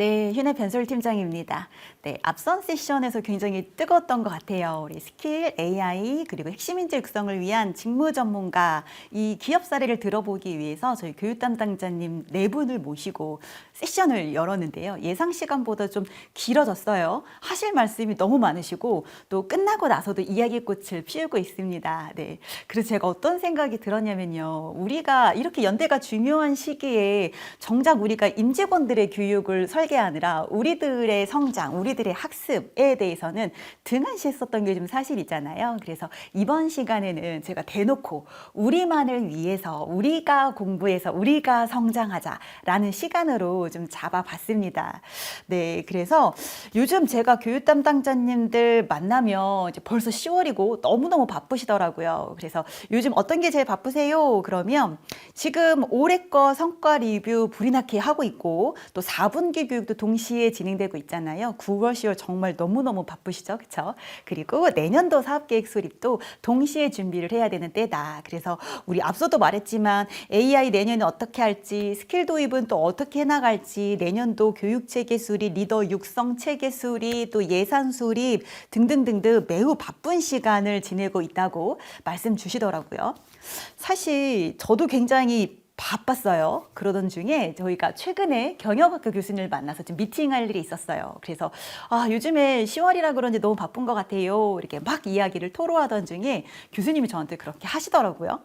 네, 휴내 변솔 팀장입니다. 네, 앞선 세션에서 굉장히 뜨거웠던 것 같아요. 우리 스킬, AI, 그리고 핵심 인재 육성을 위한 직무 전문가, 이 기업 사례를 들어보기 위해서 저희 교육 담당자님 네 분을 모시고 세션을 열었는데요. 예상 시간보다 좀 길어졌어요. 하실 말씀이 너무 많으시고 또 끝나고 나서도 이야기꽃을 피우고 있습니다. 네, 그래서 제가 어떤 생각이 들었냐면요. 우리가 이렇게 연대가 중요한 시기에 정작 우리가 임직원들의 교육을 설계하느라 우리들의 성장, 우리들의 학습에 대해서는 등한시했었던 게 좀 사실이잖아요. 그래서 이번 시간에는 제가 대놓고 우리만을 위해서 우리가 공부해서 우리가 성장하자라는 시간으로 좀 잡아봤습니다. 네, 그래서 요즘 제가 교육 담당자님들 만나면 이제 벌써 10월이고 너무너무 바쁘시더라고요. 그래서 요즘 어떤 게 제일 바쁘세요? 그러면 지금 올해 거 성과 리뷰 불이 나게 하고 있고 또 4분기 교육도 동시에 진행되고 있잖아요. 9월, 10월 정말 너무너무 바쁘시죠? 그렇죠? 그리고 내년도 사업계획 수립도 동시에 준비를 해야 되는 때다. 그래서 우리 앞서도 말했지만 AI 내년에 어떻게 할지, 스킬 도입은 또 어떻게 해나갈지, 내년도 교육체계 수립, 리더 육성 체계 수립, 또 예산 수립 등등등등 매우 바쁜 시간을 지내고 있다고 말씀 주시더라고요. 사실 저도 굉장히 바빴어요. 그러던 중에 저희가 최근에 경영학교 교수님을 만나서 좀 미팅할 일이 있었어요. 그래서 요즘에 10월이라 그런지 너무 바쁜 것 같아요. 이렇게 막 이야기를 토로하던 중에 교수님이 저한테 그렇게 하시더라고요.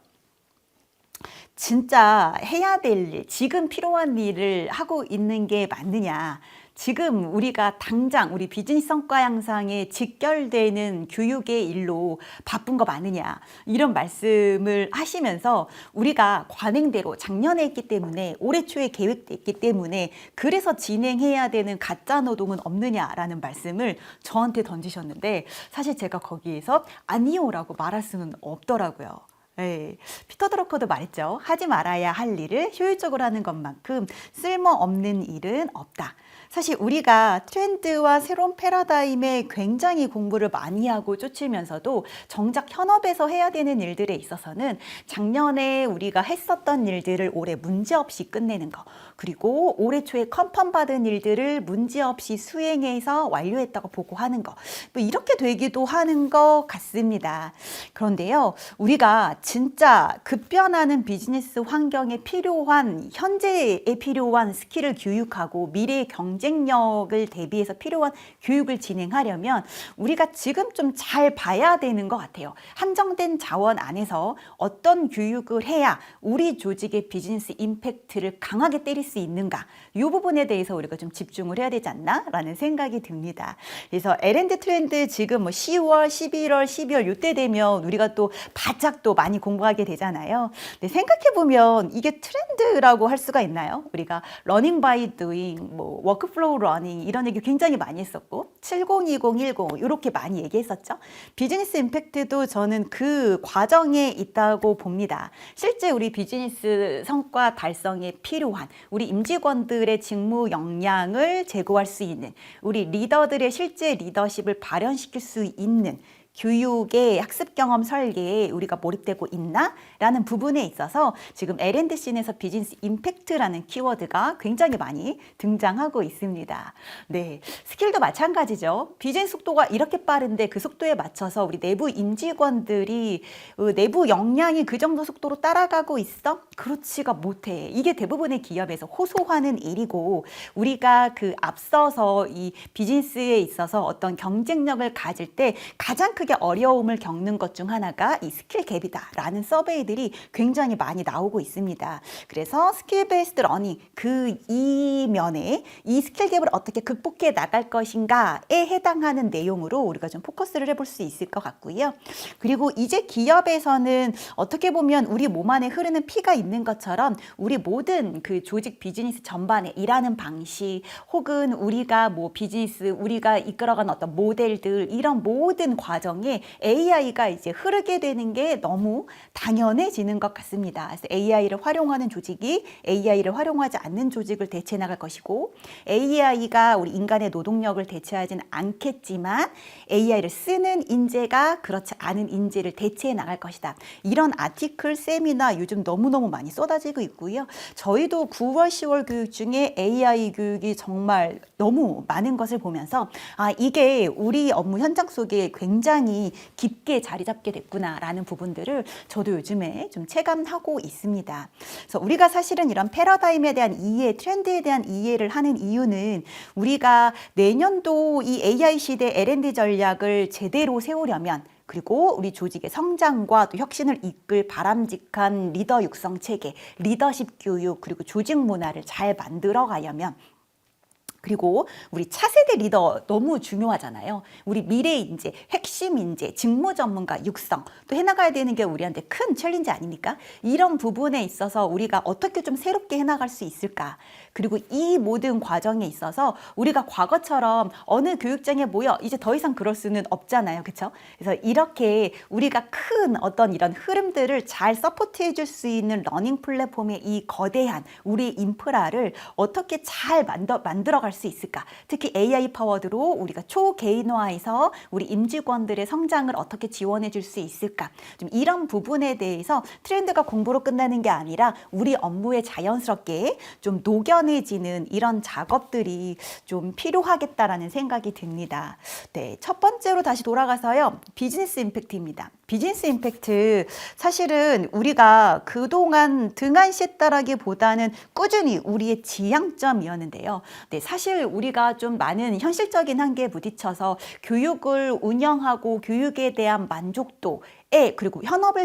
진짜 해야 될 일, 지금 필요한 일을 하고 있는 게 맞느냐. 지금 우리가 당장 우리 비즈니스 성과 향상에 직결되는 교육의 일로 바쁜 거 맞느냐. 이런 말씀을 하시면서 우리가 관행대로 작년에 했기 때문에 올해 초에 계획됐기 때문에 그래서 진행해야 되는 가짜 노동은 없느냐라는 말씀을 저한테 던지셨는데 사실 제가 거기에서 아니요라고 말할 수는 없더라고요. 네, 피터 드러커도 말했죠. 하지 말아야 할 일을 효율적으로 하는 것만큼 쓸모없는 일은 없다. 사실 우리가 트렌드와 새로운 패러다임에 굉장히 공부를 많이 하고 쫓으면서도 정작 현업에서 해야 되는 일들에 있어서는 작년에 우리가 했었던 일들을 올해 문제없이 끝내는 거, 그리고 올해 초에 컨펌 받은 일들을 문제없이 수행해서 완료했다고 보고하는 거, 뭐 이렇게 되기도 하는 것 같습니다. 그런데요, 우리가 진짜 급변하는 비즈니스 환경에 필요한, 현재에 필요한 스킬을 교육하고 미래의 경쟁력을 대비해서 필요한 교육을 진행하려면 우리가 지금 좀 잘 봐야 되는 것 같아요. 한정된 자원 안에서 어떤 교육을 해야 우리 조직의 비즈니스 임팩트를 강하게 때릴 수 있는가, 이 부분에 대해서 우리가 좀 집중을 해야 되지 않나 라는 생각이 듭니다. 그래서 L&D 트렌드 지금 뭐 10월, 11월, 12월 이때 되면 우리가 또 바짝 또 많이 공부하게 되잖아요. 근데 생각해보면 이게 트렌드라고 할 수가 있나요? 우리가 러닝 바이 도잉, 뭐 워크플로우 러닝 이런 얘기 굉장히 많이 했었고 70, 20, 10 이렇게 많이 얘기했었죠. 비즈니스 임팩트도 저는 그 과정에 있다고 봅니다. 실제 우리 비즈니스 성과 달성에 필요한 우리 임직원들의 직무 역량을 제고할 수 있는, 우리 리더들의 실제 리더십을 발현시킬 수 있는 교육의 학습 경험 설계에 우리가 몰입되고 있나? 라는 부분에 있어서 지금 L&D씬에서 비즈니스 임팩트라는 키워드가 굉장히 많이 등장하고 있습니다. 네, 스킬도 마찬가지죠. 비즈니스 속도가 이렇게 빠른데 그 속도에 맞춰서 우리 내부 임직원들이 내부 역량이 그 정도 속도로 따라가고 있어? 그렇지가 못해. 이게 대부분의 기업에서 호소하는 일이고, 우리가 그 앞서서 이 비즈니스에 있어서 어떤 경쟁력을 가질 때 가장 크게 어려움을 겪는 것 중 하나가 이 스킬 갭이다 라는 서베이들이 굉장히 많이 나오고 있습니다. 그래서 스킬 베이스드 러닝 그 이면에 이 스킬 갭을 어떻게 극복해 나갈 것인가에 해당하는 내용으로 우리가 좀 포커스를 해볼 수 있을 것 같고요. 그리고 이제 기업에서는 어떻게 보면 우리 몸 안에 흐르는 피가 있는 것처럼 우리 모든 그 조직 비즈니스 전반에 일하는 방식 혹은 우리가 뭐 비즈니스 우리가 이끌어가는 어떤 모델들, 이런 모든 과정 과정에 AI가 이제 흐르게 되는 게 너무 당연해지는 것 같습니다. 그래서 AI를 활용하는 조직이 AI를 활용하지 않는 조직을 대체해 나갈 것이고, AI가 우리 인간의 노동력을 대체하지는 않겠지만 AI를 쓰는 인재가 그렇지 않은 인재를 대체해 나갈 것이다. 이런 아티클, 세미나 요즘 너무너무 많이 쏟아지고 있고요. 저희도 9월, 10월 교육 중에 AI 교육이 정말 너무 많은 것을 보면서 이게 우리 업무 현장 속에 굉장히 깊게 자리 잡게 됐구나라는 부분들을 저도 요즘에 좀 체감하고 있습니다. 그래서 우리가 사실은 이런 패러다임에 대한 이해, 트렌드에 대한 이해를 하는 이유는 우리가 내년도 이 AI 시대 L&D 전략을 제대로 세우려면, 그리고 우리 조직의 성장과 또 혁신을 이끌 바람직한 리더 육성 체계, 리더십 교육, 그리고 조직 문화를 잘 만들어 가려면, 그리고 우리 차세대 리더 너무 중요하잖아요. 우리 미래 인재, 핵심 인재, 직무 전문가 육성 또 해나가야 되는 게 우리한테 큰 챌린지 아닙니까? 이런 부분에 있어서 우리가 어떻게 좀 새롭게 해나갈 수 있을까? 그리고 이 모든 과정에 있어서 우리가 과거처럼 어느 교육장에 모여 이제 더 이상 그럴 수는 없잖아요. 그렇죠? 그래서 이렇게 우리가 큰 어떤 이런 흐름들을 잘 서포트해 줄 수 있는 러닝 플랫폼의 이 거대한 우리 인프라를 어떻게 잘 만들어갈 수 있을까? 특히 AI 파워드로 우리가 초개인화해서 우리 임직원들의 성장을 어떻게 지원해 줄 수 있을까? 좀 이런 부분에 대해서 트렌드가 공부로 끝나는 게 아니라 우리 업무에 자연스럽게 좀 녹여내지는 이런 작업들이 좀 필요하겠다라는 생각이 듭니다. 네, 첫 번째로 다시 돌아가서요. 비즈니스 임팩트입니다. 비즈니스 임팩트, 사실은 우리가 그동안 등한시했다라기보다는 꾸준히 우리의 지향점이었는데요. 네, 사실 우리가 좀 많은 현실적인 한계에 부딪혀서 교육을 운영하고 교육에 대한 만족도, 그리고 현업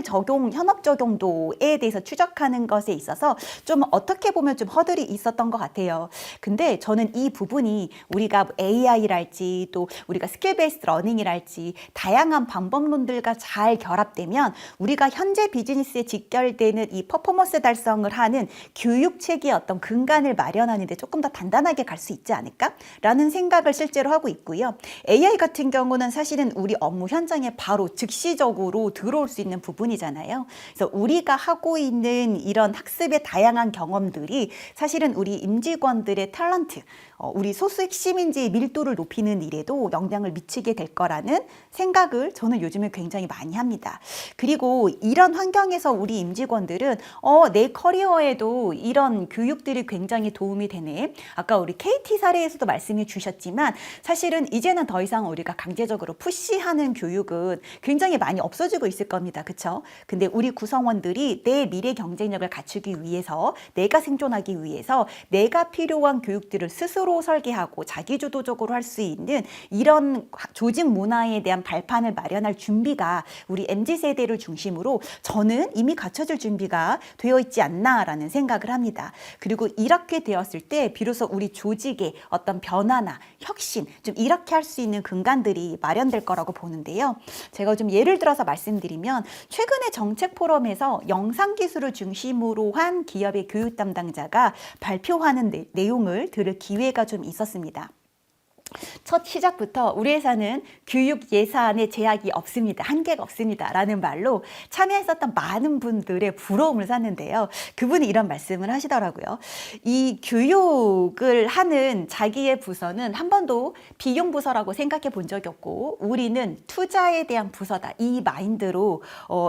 적용도에 대해서 추적하는 것에 있어서 좀 어떻게 보면 좀 허들이 있었던 것 같아요. 근데 저는 이 부분이 우리가 AI랄지 또 우리가 스킬 베이스드 러닝이랄지 다양한 방법론들과 잘 결합되면 우리가 현재 비즈니스에 직결되는 이 퍼포먼스 달성을 하는 교육 체계의 어떤 근간을 마련하는데 조금 더 단단하게 갈 수 있지 않을까라는 생각을 실제로 하고 있고요. AI 같은 경우는 사실은 우리 업무 현장에 바로 즉시적으로 들어올 수 있는 부분이잖아요. 그래서 우리가 하고 있는 이런 학습의 다양한 경험들이 사실은 우리 임직원들의 탤런트, 우리 소수 핵심인지의 밀도를 높이는 일에도 영향을 미치게 될 거라는 생각을 저는 요즘에 굉장히 많이 합니다. 그리고 이런 환경에서 우리 임직원들은 내 커리어에도 이런 교육들이 굉장히 도움이 되네. 아까 우리 KT 사례에서도 말씀해 주셨지만 사실은 이제는 더 이상 우리가 강제적으로 푸시하는 교육은 굉장히 많이 없어지고 있을 겁니다. 그렇죠? 근데 우리 구성원들이 내 미래 경쟁력을 갖추기 위해서, 내가 생존하기 위해서 내가 필요한 교육들을 스스로 설계하고 자기주도적으로 할 수 있는 이런 조직 문화에 대한 발판을 마련할 준비가 우리 MZ세대를 중심으로 저는 이미 갖춰질 준비가 되어 있지 않나라는 생각을 합니다. 그리고 이렇게 되었을 때 비로소 우리 조직의 어떤 변화나 혁신, 좀 이렇게 할 수 있는 근간들이 마련될 거라고 보는데요. 제가 좀 예를 들어서 말씀드리면 최근에 정책 포럼에서 영상 기술을 중심으로 한 기업의 교육 담당자가 발표하는 내용을 들을 기회가 좀 있었습니다. 첫 시작부터 우리 회사는 교육 예산에 제약이 없습니다. 한계가 없습니다. 라는 말로 참여했었던 많은 분들의 부러움을 샀는데요. 그분이 이런 말씀을 하시더라고요. 이 교육을 하는 자기의 부서는 한 번도 비용 부서라고 생각해 본 적이 없고 우리는 투자에 대한 부서다. 이 마인드로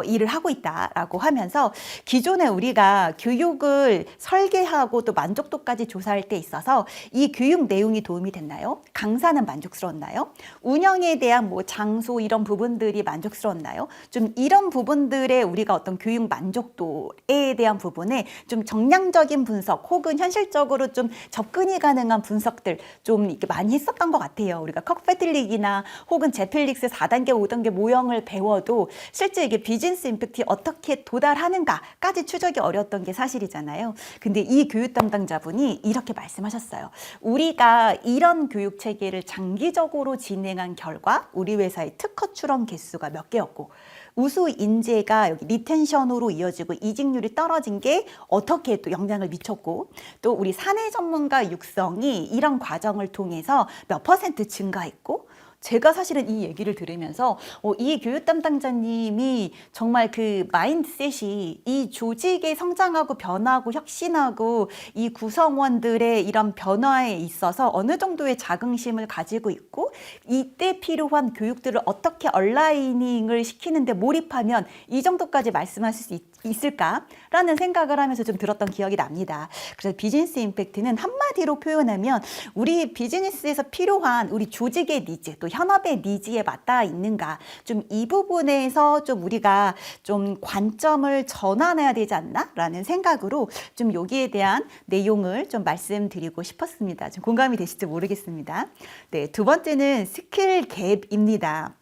일을 하고 있다라고 하면서 기존에 우리가 교육을 설계하고 또 만족도까지 조사할 때 있어서 이 교육 내용이 도움이 됐나요? 강사는 만족스러웠나요? 운영에 대한 장소 이런 부분들이 만족스러웠나요? 좀 이런 부분들의 우리가 어떤 교육 만족도에 대한 부분에 좀 정량적인 분석 혹은 현실적으로 좀 접근이 가능한 분석들 좀 이렇게 많이 했었던 것 같아요. 우리가 컵패들릭이나 혹은 제필릭스 4단계, 5단계 모형을 배워도 실제 이게 비즈니스 임팩트에 어떻게 도달하는가까지 추적이 어려웠던 게 사실이잖아요. 근데 이 교육 담당자분이 이렇게 말씀하셨어요. 우리가 이런 교육 체계를 장기적으로 진행한 결과 우리 회사의 특허 출원 개수가 몇 개였고 우수 인재가 여기 리텐션으로 이어지고 이직률이 떨어진 게 어떻게 또 영향을 미쳤고 또 우리 사내 전문가 육성이 이런 과정을 통해서 몇 퍼센트 증가했고 제가 사실은 이 얘기를 들으면서 이 교육 담당자님이 정말 그 마인드셋이 이 조직의 성장하고 변화하고 혁신하고 이 구성원들의 이런 변화에 있어서 어느 정도의 자긍심을 가지고 있고 이때 필요한 교육들을 어떻게 얼라이닝을 시키는데 몰입하면 이 정도까지 말씀하실 수 있을까라는 생각을 하면서 좀 들었던 기억이 납니다. 그래서 비즈니스 임팩트는 한마디로 표현하면 우리 비즈니스에서 필요한 우리 조직의 니즈 또 현업의 니즈에 맞닿아 있는가 좀 이 부분에서 좀 우리가 좀 관점을 전환해야 되지 않나 라는 생각으로 좀 여기에 대한 내용을 좀 말씀드리고 싶었습니다. 좀 공감이 되실지 모르겠습니다. 네, 두 번째는 스킬 갭입니다.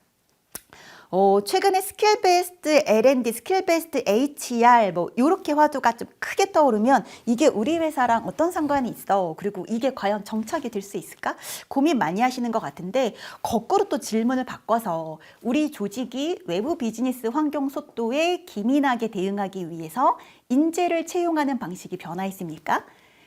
최근에 스킬 베이스드 L&D, 스킬 베이스드 HR 뭐 이렇게 화두가 좀 크게 떠오르면 이게 우리 회사랑 어떤 상관이 있어? 그리고 이게 과연 정착이 될 수 있을까? 고민 많이 하시는 것 같은데 거꾸로 또 질문을 바꿔서 우리 조직이 외부 비즈니스 환경 속도에 기민하게 대응하기 위해서 인재를 채용하는 방식이 변화했습니까?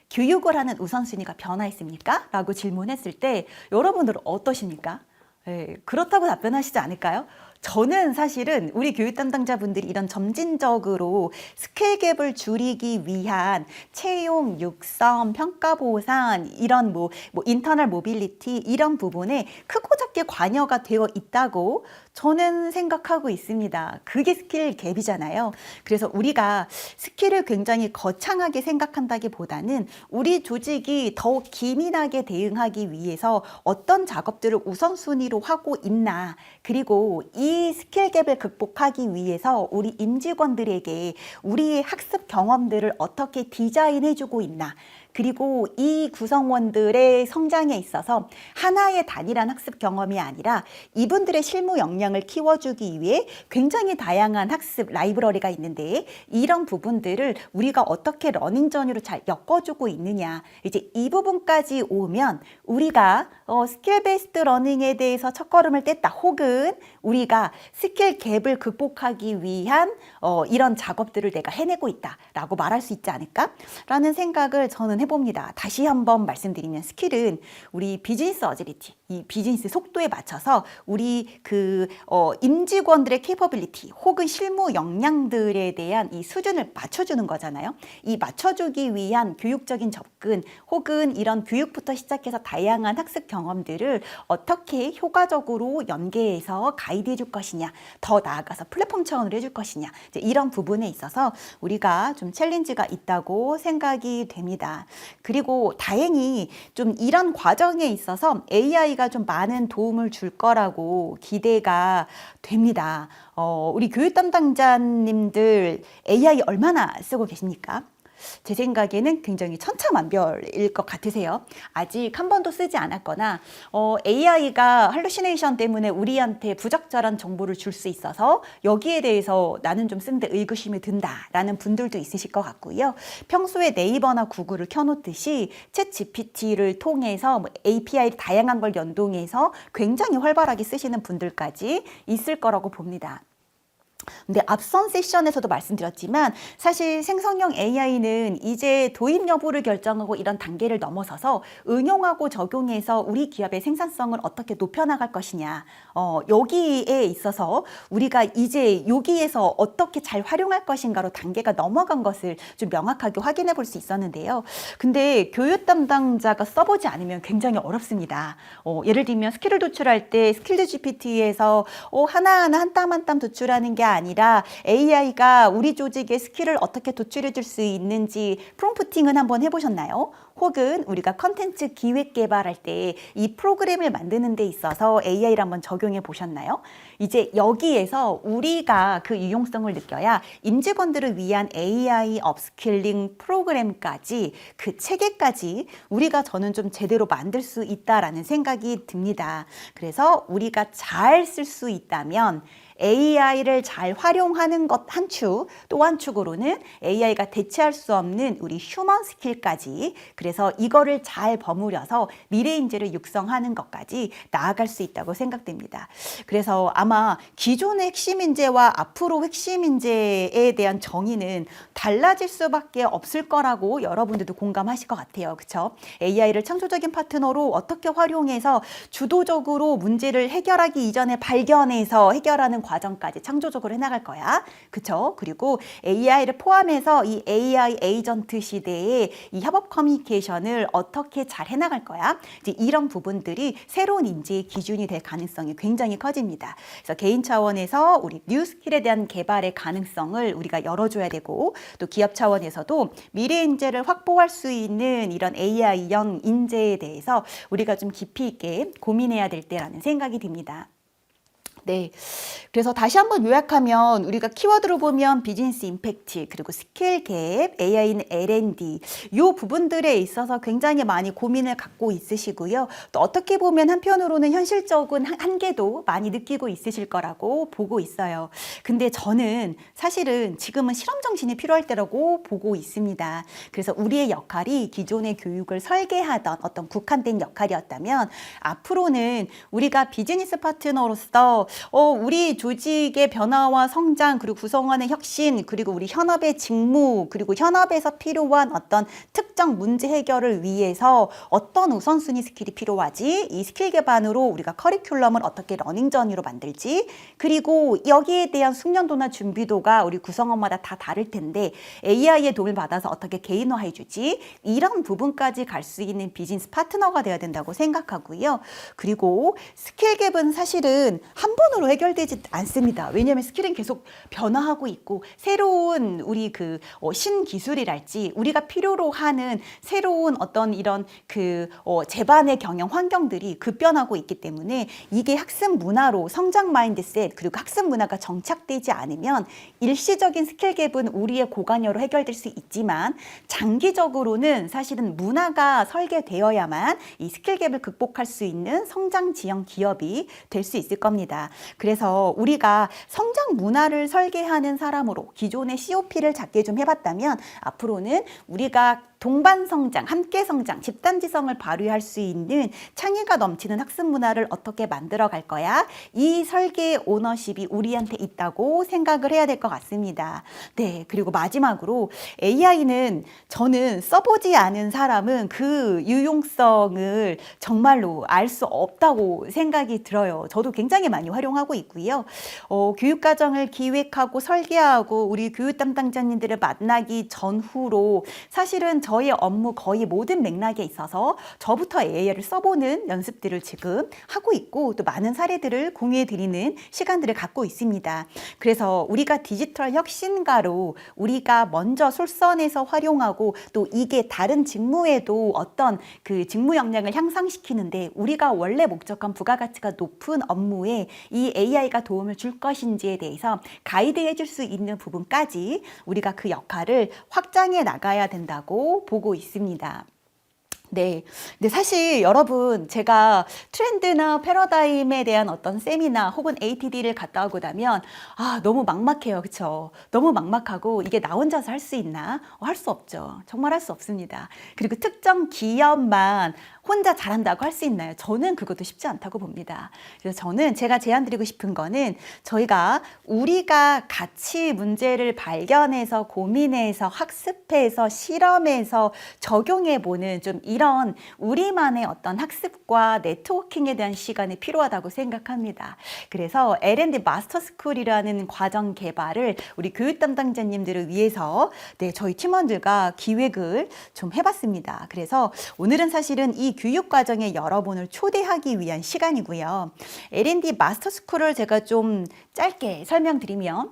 교육을 하는 우선순위가 변화했습니까? 라고 질문했을 때 여러분들은 어떠십니까? 네, 그렇다고 답변하시지 않을까요? 저는 사실은 우리 교육 담당자분들이 이런 점진적으로 스킬 갭을 줄이기 위한 채용, 육성, 평가 보상 이런 뭐 인터널 모빌리티 이런 부분에 크고 작게 관여가 되어 있다고 저는 생각하고 있습니다. 그게 스킬 갭이잖아요. 그래서 우리가 스킬을 굉장히 거창하게 생각한다기보다는 우리 조직이 더욱 기민하게 대응하기 위해서 어떤 작업들을 우선순위로 하고 있나 그리고 이 스킬 갭을 극복하기 위해서 우리 임직원들에게 우리의 학습 경험들을 어떻게 디자인해주고 있나 그리고 이 구성원들의 성장에 있어서 하나의 단일한 학습 경험이 아니라 이분들의 실무 역량을 키워주기 위해 굉장히 다양한 학습 라이브러리가 있는데 이런 부분들을 우리가 어떻게 러닝 전으로 잘 엮어주고 있느냐 이제 이 부분까지 오면 우리가 스킬 베이스드 러닝에 대해서 첫걸음을 뗐다 혹은 우리가 스킬 갭을 극복하기 위한 이런 작업들을 내가 해내고 있다라고 말할 수 있지 않을까라는 생각을 저는 해봅니다. 다시 한번 말씀드리면 스킬은 우리 비즈니스 어지리티, 이 비즈니스 속도에 맞춰서 우리 임직원들의 캐퍼빌리티 혹은 실무 역량들에 대한 이 수준을 맞춰주는 거잖아요. 이 맞춰주기 위한 교육적인 접근 혹은 이런 교육부터 시작해서 다양한 학습 경험들을 어떻게 효과적으로 연계해서 가이드해 줄 것이냐, 더 나아가서 플랫폼 차원으로 해줄 것이냐 이제 이런 부분에 있어서 우리가 좀 챌린지가 있다고 생각이 됩니다. 그리고 다행히 좀 이런 과정에 있어서 AI가 좀 많은 도움을 줄 거라고 기대가 됩니다. 우리 교육 담당자님들 AI 얼마나 쓰고 계십니까? 제 생각에는 굉장히 천차만별일 것 같으세요. 아직 한 번도 쓰지 않았거나 AI가 할루시네이션 때문에 우리한테 부적절한 정보를 줄 수 있어서 여기에 대해서 나는 좀 쓰는데 의구심이 든다라는 분들도 있으실 것 같고요. 평소에 네이버나 구글을 켜놓듯이 챗 GPT를 통해서 API 다양한 걸 연동해서 굉장히 활발하게 쓰시는 분들까지 있을 거라고 봅니다. 근데 앞선 세션에서도 말씀드렸지만 사실 생성형 AI는 이제 도입 여부를 결정하고 이런 단계를 넘어서서 응용하고 적용해서 우리 기업의 생산성을 어떻게 높여나갈 것이냐 여기에 있어서 우리가 이제 여기에서 어떻게 잘 활용할 것인가로 단계가 넘어간 것을 좀 명확하게 확인해 볼 수 있었는데요. 근데 교육 담당자가 써보지 않으면 굉장히 어렵습니다. 예를 들면 스킬을 도출할 때 스킬드 GPT에서 하나하나 한 땀 한 땀 도출하는 게 아니라 AI가 우리 조직의 스킬을 어떻게 도출해 줄 수 있는지 프롬프팅은 한번 해보셨나요? 혹은 우리가 컨텐츠 기획 개발할 때 이 프로그램을 만드는 데 있어서 AI를 한번 적용해 보셨나요? 이제 여기에서 우리가 그 유용성을 느껴야 임직원들을 위한 AI 업스킬링 프로그램까지 그 체계까지 우리가 저는 좀 제대로 만들 수 있다라는 생각이 듭니다. 그래서 우리가 잘 쓸 수 있다면 AI를 잘 활용하는 것 한 축, 또 한 축으로는 AI가 대체할 수 없는 우리 휴먼 스킬까지, 그래서 이거를 잘 버무려서 미래 인재를 육성하는 것까지 나아갈 수 있다고 생각됩니다. 그래서 아마 기존의 핵심 인재와 앞으로 핵심 인재에 대한 정의는 달라질 수밖에 없을 거라고 여러분들도 공감하실 것 같아요. 그렇죠? AI를 창조적인 파트너로 어떻게 활용해서 주도적으로 문제를 해결하기 이전에 발견해서 해결하는 과정까지 창조적으로 해나갈 거야. 그렇죠? 그리고 AI를 포함해서 이 AI 에이전트 시대에 이 협업 커뮤니케이션을 어떻게 잘 해나갈 거야. 이제 이런 부분들이 새로운 인재의 기준이 될 가능성이 굉장히 커집니다. 그래서 개인 차원에서 우리 뉴 스킬에 대한 개발의 가능성을 우리가 열어줘야 되고, 또 기업 차원에서도 미래 인재를 확보할 수 있는 이런 AI형 인재에 대해서 우리가 좀 깊이 있게 고민해야 될 때라는 생각이 듭니다. 네. 그래서 다시 한번 요약하면 우리가 키워드로 보면 비즈니스 임팩트, 그리고 스킬 갭, AI는 L&D 이 부분들에 있어서 굉장히 많이 고민을 갖고 있으시고요. 또 어떻게 보면 한편으로는 현실적인 한계도 많이 느끼고 있으실 거라고 보고 있어요. 근데 저는 사실은 지금은 실험 정신이 필요할 때라고 보고 있습니다. 그래서 우리의 역할이 기존의 교육을 설계하던 어떤 국한된 역할이었다면, 앞으로는 우리가 비즈니스 파트너로서 우리 조직의 변화와 성장, 그리고 구성원의 혁신, 그리고 우리 현업의 직무, 그리고 현업에서 필요한 어떤 특정 문제 해결을 위해서 어떤 우선순위 스킬이 필요하지, 이 스킬 기반으로 우리가 커리큘럼을 어떻게 러닝 전이로 만들지, 그리고 여기에 대한 숙련도나 준비도가 우리 구성원마다 다 다를 텐데 AI의 도움을 받아서 어떻게 개인화해 주지, 이런 부분까지 갈 수 있는 비즈니스 파트너가 되어야 된다고 생각하고요. 그리고 스킬 갭은 사실은 한 번으로 해결되지 않습니다. 왜냐하면 스킬은 계속 변화하고 있고, 새로운 우리 신기술이랄지 우리가 필요로 하는 새로운 어떤 이런 제반의 경영 환경들이 급변하고 있기 때문에, 이게 학습 문화로 성장 마인드셋, 그리고 학습 문화가 정착되지 않으면 일시적인 스킬 갭은 우리의 고관여로 해결될 수 있지만, 장기적으로는 사실은 문화가 설계되어야만 이 스킬 갭을 극복할 수 있는 성장 지형 기업이 될 수 있을 겁니다. 그래서 우리가 성장 문화를 설계하는 사람으로 기존의 COP를 작게 좀 해봤다면, 앞으로는 우리가 동반 성장, 함께 성장, 집단지성을 발휘할 수 있는 창의가 넘치는 학습 문화를 어떻게 만들어 갈 거야? 이 설계 오너십이 우리한테 있다고 생각을 해야 될 것 같습니다. 네, 그리고 마지막으로 AI는 저는 써보지 않은 사람은 그 유용성을 정말로 알 수 없다고 생각이 들어요. 저도 굉장히 많이 활용하고 있고요. 교육과정을 기획하고 설계하고 우리 교육 담당자님들을 만나기 전후로 사실은 저의 업무 거의 모든 맥락에 있어서 저부터 AI를 써보는 연습들을 지금 하고 있고, 또 많은 사례들을 공유해 드리는 시간들을 갖고 있습니다. 그래서 우리가 디지털 혁신가로 우리가 먼저 솔선해서 활용하고, 또 이게 다른 직무에도 어떤 직무 역량을 향상시키는데 우리가 원래 목적한 부가가치가 높은 업무에 이 AI가 도움을 줄 것인지에 대해서 가이드해 줄 수 있는 부분까지 우리가 그 역할을 확장해 나가야 된다고 보고 있습니다. 네. 근데 사실 여러분, 제가 트렌드나 패러다임에 대한 어떤 세미나 혹은 ATD를 갔다 오고 나면 너무 막막해요. 그쵸? 너무 막막하고, 이게 나 혼자서 할 수 있나? 할 수 없죠. 정말 할 수 없습니다. 그리고 특정 기업만 혼자 잘한다고 할 수 있나요? 저는 그것도 쉽지 않다고 봅니다. 그래서 저는 제가 제안드리고 싶은 거는, 우리가 같이 문제를 발견해서 고민해서 학습해서 실험해서 적용해보는 좀 이런 우리만의 어떤 학습과 네트워킹에 대한 시간이 필요하다고 생각합니다. 그래서 L&D 마스터 스쿨이라는 과정 개발을 우리 교육 담당자님들을 위해서 저희 팀원들과 기획을 좀 해봤습니다. 그래서 오늘은 사실은 이 교육 과정에 여러분을 초대하기 위한 시간이고요. L&D 마스터 스쿨을 제가 좀 짧게 설명드리면,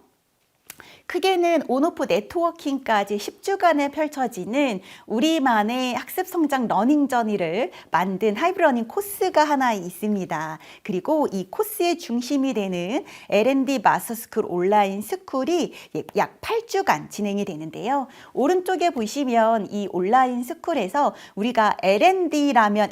크게는 온오프 네트워킹까지 10주간에 펼쳐지는 우리만의 학습 성장 러닝 저니를 만든 하이브리드 러닝 코스가 하나 있습니다. 그리고 이 코스의 중심이 되는 L&D 마스터스쿨 온라인 스쿨이 약 8주간 진행이 되는데요. 오른쪽에 보시면 이 온라인 스쿨에서 우리가 L&D라면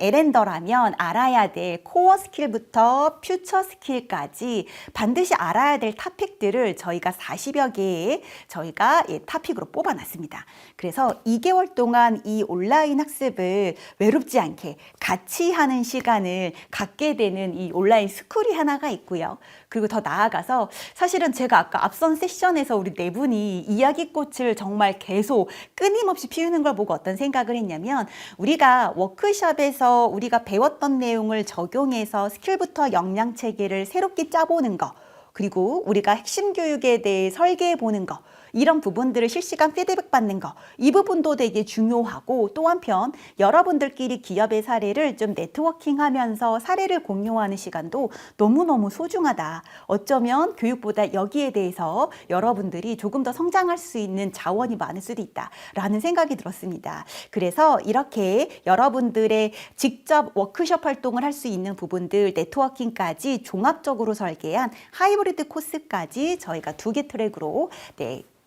알아야 될 코어 스킬부터 퓨처 스킬까지 반드시 알아야 될 토픽들을 저희가 40여 개의 저희가 토픽으로 뽑아놨습니다. 그래서 2개월 동안 이 온라인 학습을 외롭지 않게 같이 하는 시간을 갖게 되는 이 온라인 스쿨이 하나가 있고요. 그리고 더 나아가서 사실은 제가 아까 앞선 세션에서 우리 네 분이 이야기꽃을 정말 계속 끊임없이 피우는 걸 보고 어떤 생각을 했냐면 우리가 워크숍에서 우리가 배웠던 내용을 적용해서 스킬부터 역량 체계를 새롭게 짜보는 거, 그리고 우리가 핵심 교육에 대해 설계해 보는 거, 이런 부분들을 실시간 피드백 받는 거, 이 부분도 되게 중요하고, 또 한편 여러분들끼리 기업의 사례를 좀 네트워킹하면서 사례를 공유하는 시간도 너무너무 소중하다. 어쩌면 교육보다 여기에 대해서 여러분들이 조금 더 성장할 수 있는 자원이 많을 수도 있다 라는 생각이 들었습니다. 그래서 이렇게 여러분들의 직접 워크숍 활동을 할 수 있는 부분들, 네트워킹까지 종합적으로 설계한 하이브리드 코스까지 저희가 2개 트랙으로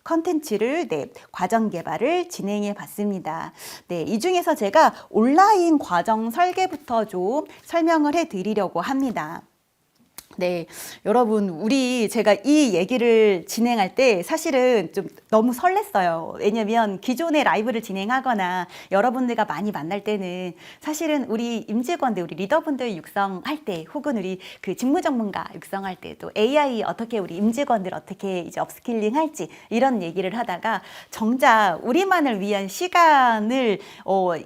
컨텐츠를 과정 개발을 진행해 봤습니다. 이 중에서 제가 온라인 과정 설계부터 좀 설명을 해 드리려고 합니다. 여러분, 제가 이 얘기를 진행할 때 사실은 좀 너무 설렜어요. 왜냐면 기존의 라이브를 진행하거나 여러분들과 많이 만날 때는 사실은 우리 임직원들, 우리 리더분들 육성할 때, 혹은 우리 그 직무 전문가 육성할 때도 AI 어떻게 우리 임직원들 어떻게 이제 업스킬링 할지 이런 얘기를 하다가 정작 우리만을 위한 시간을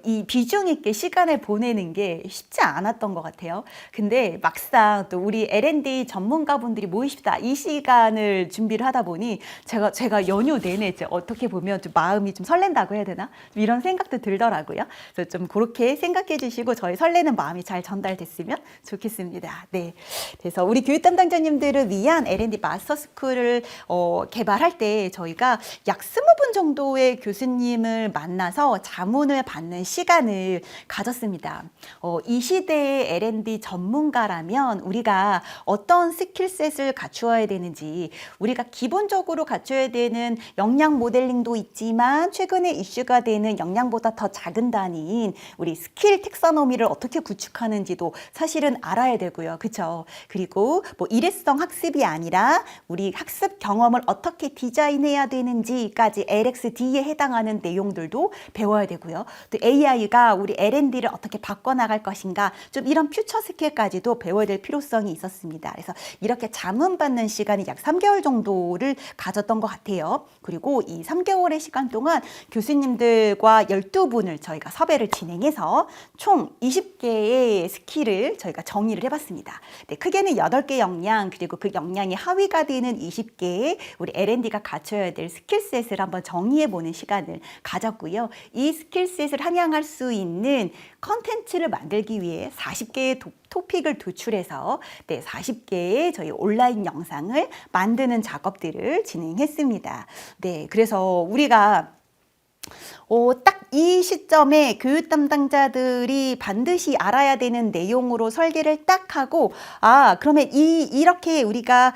이 비중 있게 시간을 보내는 게 쉽지 않았던 것 같아요. 근데 막상 또 우리 L&D 전문가분들이 모이십시다, 이 시간을 준비를 하다 보니 제가 연휴 내내 이제 어떻게 보면 좀 마음이 좀 설렌다고 해야 되나? 이런 생각도 들더라고요. 그래서 좀 그렇게 생각해 주시고 저희 설레는 마음이 잘 전달됐으면 좋겠습니다. 그래서 우리 교육 담당자님들을 위한 L&D 마스터 스쿨을 개발할 때 저희가 약 20분 정도의 교수님을 만나서 자문을 받는 시간을 가졌습니다. 이 시대의 L&D 전문가라면 우리가 어떤 스킬셋을 갖추어야 되는지, 우리가 기본적으로 갖춰야 되는 역량 모델링도 있지만 최근에 이슈가 되는 역량보다 더 작은 단위인 우리 스킬 텍서노미를 어떻게 구축하는지도 사실은 알아야 되고요. 그렇죠? 그리고 일회성 학습이 아니라 우리 학습 경험을 어떻게 디자인해야 되는지까지 LXD에 해당하는 내용들도 배워야 되고요. 또 AI가 우리 L&D를 어떻게 바꿔나갈 것인가, 좀 이런 퓨처 스킬까지도 배워야 될 필요성이 있었습니다. 그래서 이렇게 자문받는 시간이 약 3개월 정도를 가졌던 것 같아요. 그리고 이 3개월의 시간 동안 교수님들과 12분을 저희가 섭외를 진행해서 총 20개의 스킬을 저희가 정의를 해봤습니다. 크게는 8개 역량, 그리고 그 역량이 하위가 되는 20개의 우리 L&D가 갖춰야 될 스킬셋을 한번 정의해보는 시간을 가졌고요. 이 스킬셋을 함양할 수 있는 컨텐츠를 만들기 위해 40개의 토픽을 도출해서 40개의 저희 온라인 영상을 만드는 작업들을 진행했습니다. 그래서 우리가 딱 이 시점에 교육 담당자들이 반드시 알아야 되는 내용으로 설계를 딱 하고, 그러면 이렇게 우리가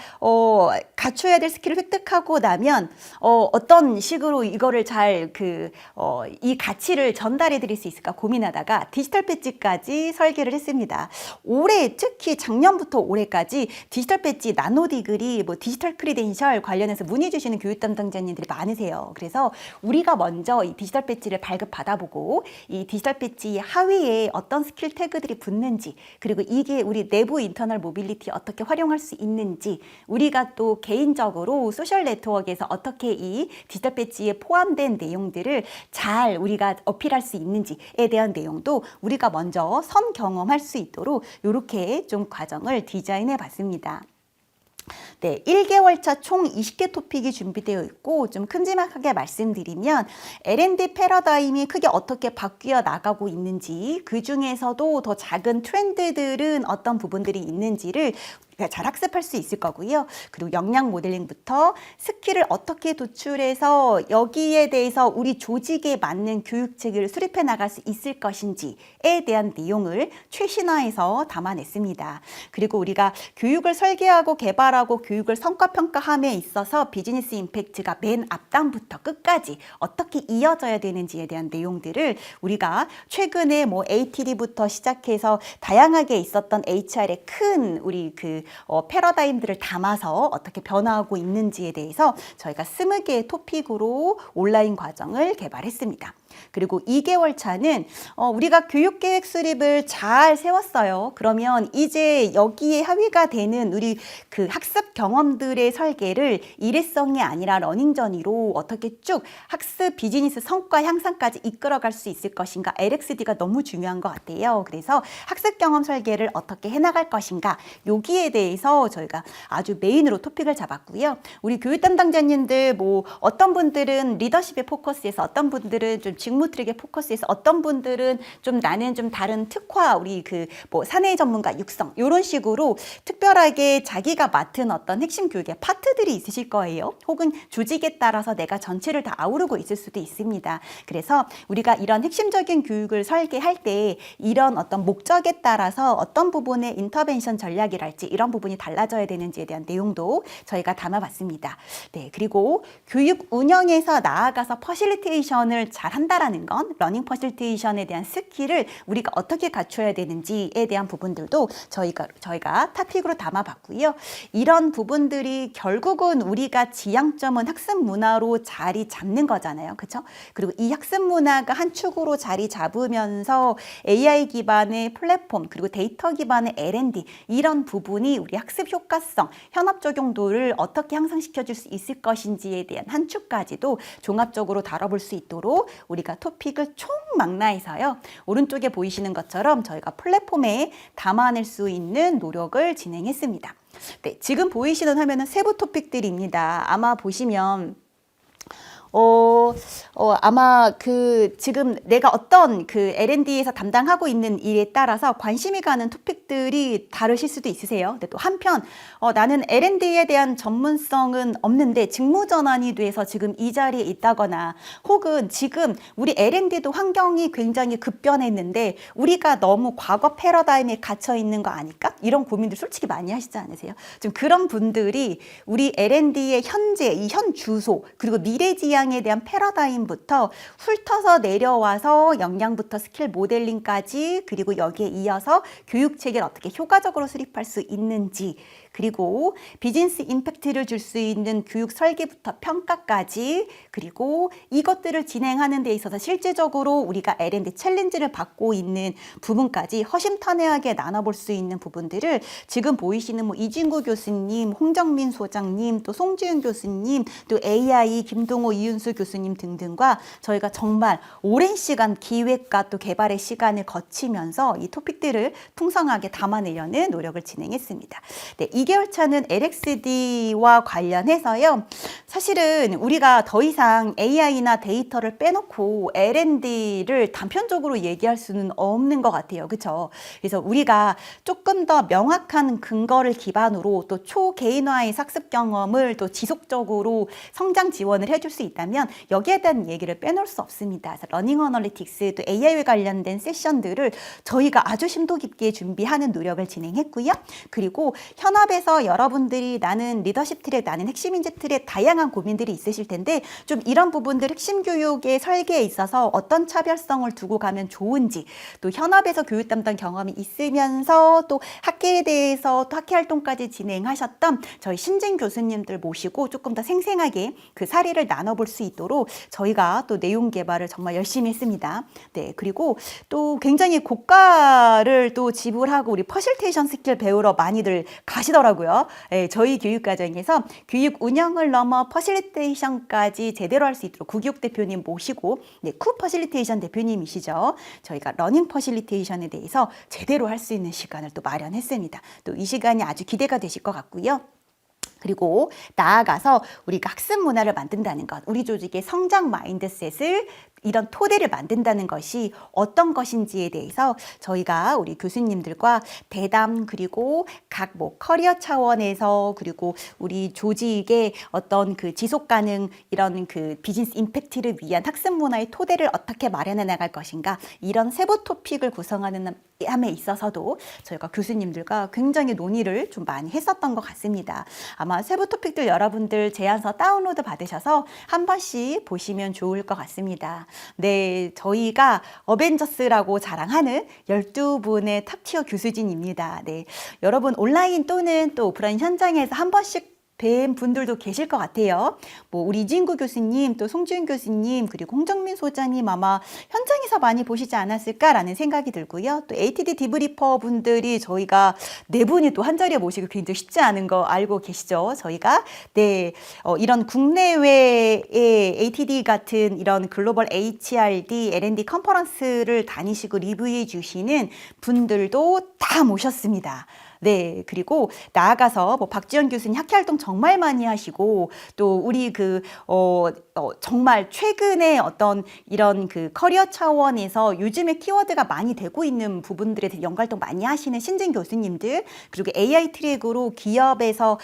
갖춰야 될 스킬을 획득하고 나면 어떤 식으로 이거를 잘 이 가치를 전달해 드릴 수 있을까 고민하다가 디지털 배지까지 설계를 했습니다. 올해, 특히 작년부터 올해까지 디지털 배지, 나노 디그리, 디지털 크리덴셜 관련해서 문의 주시는 교육 담당자님들이 많으세요. 그래서 우리가 먼저 이 디지털 배지를 받아보고 이 디지털 배지 하위에 어떤 스킬 태그들이 붙는지, 그리고 이게 우리 내부 인터널 모빌리티 어떻게 활용할 수 있는지, 우리가 또 개인적으로 소셜 네트워크에서 어떻게 이 디지털 배지에 포함된 내용들을 잘 우리가 어필할 수 있는지에 대한 내용도 우리가 먼저 선 경험할 수 있도록 이렇게 좀 과정을 디자인해 봤습니다. 1개월 차 총 20개 토픽이 준비되어 있고, 좀 큼지막하게 말씀드리면 L&D 패러다임이 크게 어떻게 바뀌어 나가고 있는지, 그 중에서도 더 작은 트렌드들은 어떤 부분들이 있는지를 잘 학습할 수 있을 거고요. 그리고 역량 모델링부터 스킬을 어떻게 도출해서 여기에 대해서 우리 조직에 맞는 교육체계를 수립해 나갈 수 있을 것인지에 대한 내용을 최신화해서 담아냈습니다. 그리고 우리가 교육을 설계하고 개발하고 교육을 성과평가함에 있어서 비즈니스 임팩트가 맨 앞단부터 끝까지 어떻게 이어져야 되는지에 대한 내용들을 우리가 최근에 뭐 ATD부터 시작해서 다양하게 있었던 HR의 큰 우리 패러다임들을 담아서 어떻게 변화하고 있는지에 대해서 저희가 20개의 토픽으로 온라인 과정을 개발했습니다. 그리고 2개월 차는 우리가 교육계획 수립을 잘 세웠어요. 그러면 이제 여기에 합의가 되는 우리 학습 경험들의 설계를 일회성이 아니라 러닝저니로 어떻게 쭉 학습 비즈니스 성과 향상까지 이끌어갈 수 있을 것인가. LXD가 너무 중요한 것 같아요. 그래서 학습 경험 설계를 어떻게 해나갈 것인가. 여기에 대해서 저희가 아주 메인으로 토픽을 잡았고요. 우리 교육 담당자님들 뭐 어떤 분들은 리더십에 포커스해서 어떤 분들은 좀 직무 트랙에 포커스해서 어떤 분들은 좀 나는 좀 다른 특화 우리 사내 전문가 육성 이런 식으로 특별하게 자기가 맡은 어떤 핵심 교육의 파트들이 있으실 거예요. 혹은 조직에 따라서 내가 전체를 다 아우르고 있을 수도 있습니다. 그래서 우리가 이런 핵심적인 교육을 설계할 때 이런 어떤 목적에 따라서 어떤 부분의 인터벤션 전략이랄지 이런 부분이 달라져야 되는지에 대한 내용도 저희가 담아봤습니다. 네, 그리고 교육 운영에서 나아가서 퍼실리테이션을 잘 한다라는 건 러닝 퍼실리테이션에 대한 스킬을 우리가 어떻게 갖춰야 되는지에 대한 부분들도 저희가 토픽으로 담아봤고요. 이런 부분들이 결국은 우리가 지향점은 학습 문화로 자리 잡는 거잖아요. 그렇죠? 그리고 이 학습 문화가 한 축으로 자리 잡으면서 AI 기반의 플랫폼 그리고 데이터 기반의 L&D 이런 부분이 우리 학습 효과성, 현업 적용도를 어떻게 향상시켜 줄 수 있을 것인지에 대한 한 축까지도 종합적으로 다뤄볼 수 있도록 우리가 토픽을 총망라해서요. 오른쪽에 보이시는 것처럼 저희가 플랫폼에 담아낼 수 있는 노력을 진행했습니다. 네, 지금 보이시는 화면은 세부 토픽들입니다. 아마 보시면 아마 지금 내가 어떤 L&D에서 담당하고 있는 일에 따라서 관심이 가는 토픽들이 다르실 수도 있으세요. 근데 또 한편, 나는 L&D에 대한 전문성은 없는데 직무 전환이 돼서 지금 이 자리에 있다거나 혹은 지금 우리 L&D도 환경이 굉장히 급변했는데 우리가 너무 과거 패러다임에 갇혀 있는 거 아닐까? 이런 고민들 솔직히 많이 하시지 않으세요? 좀 그런 분들이 우리 L&D의 현재, 이 현 주소, 그리고 미래 지향 에 대한 패러다임부터 훑어서 내려와서 역량부터 스킬 모델링까지 그리고 여기에 이어서 교육 체계를 어떻게 효과적으로 수립할 수 있는지 그리고 비즈니스 임팩트를 줄 수 있는 교육 설계부터 평가까지 그리고 이것들을 진행하는 데 있어서 실제적으로 우리가 L&D 챌린지를 받고 있는 부분까지 허심탄회하게 나눠볼 수 있는 부분들을 지금 보이시는 이진구 교수님, 홍정민 소장님, 또 송지윤 교수님, 또 AI 김동호, 이윤수 교수님 등등과 저희가 정말 오랜 시간 기획과 또 개발의 시간을 거치면서 이 토픽들을 풍성하게 담아내려는 노력을 진행했습니다. 네, 2개월 차는 LXD와 관련해서요. 사실은 우리가 더 이상 AI나 데이터를 빼놓고 L&D를 단편적으로 얘기할 수는 없는 것 같아요. 그렇죠? 그래서 우리가 조금 더 명확한 근거를 기반으로 또 초개인화의 학습 경험을 또 지속적으로 성장 지원을 해줄 수 있다면 여기에 대한 얘기를 빼놓을 수 없습니다. 그래서 러닝 어널리틱스 또 AI와 관련된 세션들을 저희가 아주 심도 깊게 준비하는 노력을 진행했고요. 그리고 현업에서 여러분들이 나는 리더십 트랙, 나는 핵심 인재 트랙 다양한 고민들이 있으실 텐데 좀 이런 부분들 핵심 교육의 설계에 있어서 어떤 차별성을 두고 가면 좋은지 또 현업에서 교육 담당 경험이 있으면서 또 학계에 대해서 또 학회 활동까지 진행하셨던 저희 신진 교수님들 모시고 조금 더 생생하게 그 사례를 나눠볼 수 있도록 저희가 또 내용 개발을 정말 열심히 했습니다. 네, 그리고 또 굉장히 고가를 또 지불하고 우리 퍼실테이션 스킬 배우러 많이들 가시더라고요. 네, 저희 교육 과정에서 교육 운영을 넘어 퍼실테이션까지 제대로 할 수 있도록 구교육 대표님 모시고 네, 쿠 퍼실테이션 대표님이시죠. 저희가 러닝 퍼실테이션에 대해서 제대로 할 수 있는 시간을 또 마련했습니다. 또 이 시간이 아주 기대가 되실 것 같고요. 그리고 나아가서 우리가 학습 문화를 만든다는 것, 우리 조직의 성장 마인드셋을 이런 토대를 만든다는 것이 어떤 것인지에 대해서 저희가 우리 교수님들과 대담 그리고 각 뭐 커리어 차원에서 그리고 우리 조직의 어떤 그 지속 가능 이런 그 비즈니스 임팩트를 위한 학습 문화의 토대를 어떻게 마련해 나갈 것인가 이런 세부 토픽을 구성하는 함에 있어서도 저희가 교수님들과 굉장히 논의를 좀 많이 했었던 것 같습니다. 아마 세부 토픽들 여러분들 제안서 다운로드 받으셔서 한 번씩 보시면 좋을 것 같습니다. 네, 저희가 어벤져스라고 자랑하는 12분의 탑티어 교수진입니다. 네, 여러분 온라인 또는 또 오프라인 현장에서 한 번씩 뵌 분들도 계실 것 같아요. 뭐 우리 이진구 교수님, 또 송지훈 교수님, 그리고 홍정민 소장님 아마 현장에서 많이 보시지 않았을까라는 생각이 들고요. 또 ATD 디브리퍼 분들이 저희가 네 분이 또 한 자리에 모시고 굉장히 쉽지 않은 거 알고 계시죠? 저희가 네 이런 국내외의 ATD 같은 이런 글로벌 HRD, L&D 컨퍼런스를 다니시고 리뷰해 주시는 분들도 다 모셨습니다. 네, 그리고 나아가서 뭐 박지연 교수님 학회 활동 정말 많이 하시고 또 우리 정말 최근에 어떤 이런 그 커리어 차원에서 요즘에 키워드가 많이 되고 있는 부분들에 대해 연구 활동 많이 하시는 신진 교수님들 그리고 AI 트랙으로 기업에서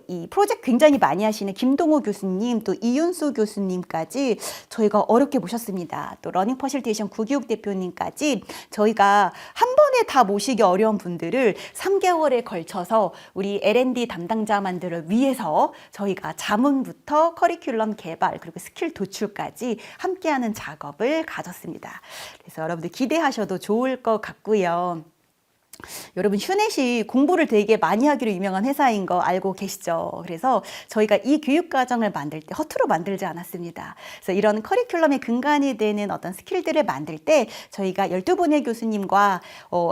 이 프로젝트 굉장히 많이 하시는 김동호 교수님 또 이윤수 교수님까지 저희가 어렵게 모셨습니다. 또 러닝 퍼실테이션 구기욱 대표님까지 저희가 한 번에 다 모시기 어려운 분들을 3개월에 걸쳐서 우리 L&D 담당자만들을 위해서 저희가 자문부터 커리큘럼 개발 그리고 스킬 도출까지 함께하는 작업을 가졌습니다. 그래서 여러분들 기대하셔도 좋을 것 같고요. 여러분 휴넷이 공부를 되게 많이 하기로 유명한 회사인 거 알고 계시죠? 그래서 저희가 이 교육과정을 만들 때 허투루 만들지 않았습니다. 그래서 이런 커리큘럼의 근간이 되는 어떤 스킬들을 만들 때 저희가 12분의 교수님과